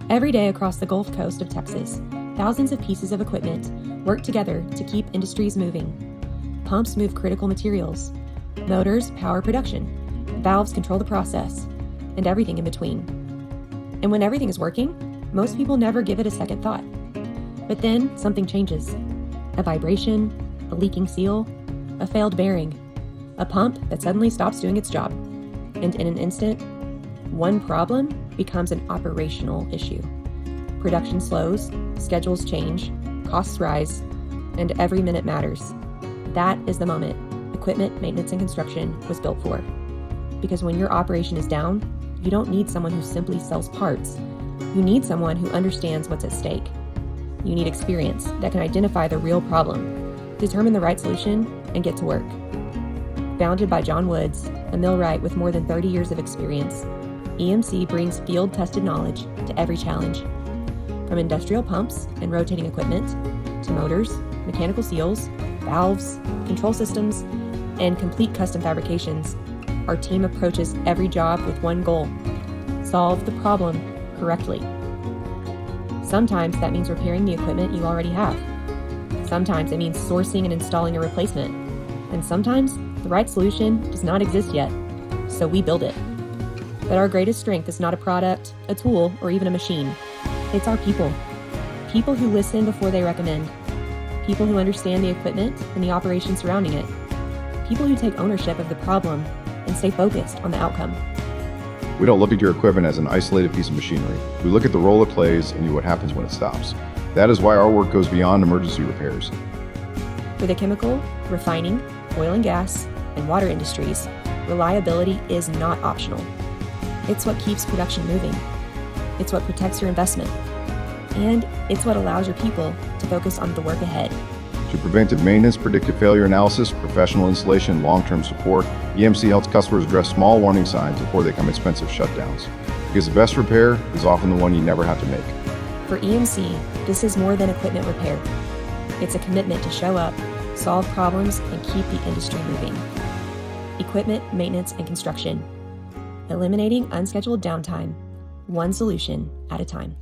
Every day across the Gulf Coast of Texas, thousands of pieces of equipment work together to keep industries moving. Pumps move critical materials, motors power production, valves control the process, and everything in between. And when everything is working, most people never give it a second thought. But then something changes. A vibration, a leaking seal, a failed bearing, a pump that suddenly stops doing its job. And in an instant, one problem becomes an operational issue. Production slows, schedules change, costs rise, and every minute matters. That is the moment equipment, maintenance, and construction was built for. Because when your operation is down, you don't need someone who simply sells parts. You need someone who understands what's at stake. You need experience that can identify the real problem, determine the right solution, and get to work. Founded by John Woods, a millwright with more than 30 years of experience, EMC brings field-tested knowledge to every challenge. From industrial pumps and rotating equipment, to motors, mechanical seals, valves, control systems, and complete custom fabrications, our team approaches every job with one goal: solve the problem correctly. Sometimes that means repairing the equipment you already have. Sometimes it means sourcing and installing a replacement. And sometimes the right solution does not exist yet, so we build it. But our greatest strength is not a product, a tool, or even a machine. It's our people. People who listen before they recommend. People who understand the equipment and the operation surrounding it. People who take ownership of the problem and stay focused on the outcome. We don't look at your equipment as an isolated piece of machinery. We look at the role it plays and what happens when it stops. That is why our work goes beyond emergency repairs. For the chemical, refining, oil and gas, and water industries, reliability is not optional. It's what keeps production moving. It's what protects your investment. And it's what allows your people to focus on the work ahead. Through preventive maintenance, predictive failure analysis, professional installation, and long-term support, EMC helps customers address small warning signs before they become expensive shutdowns. Because the best repair is often the one you never have to make. For EMC, this is more than equipment repair. It's a commitment to show up, solve problems, and keep the industry moving. Equipment, maintenance, and construction. Eliminating unscheduled downtime, one solution at a time.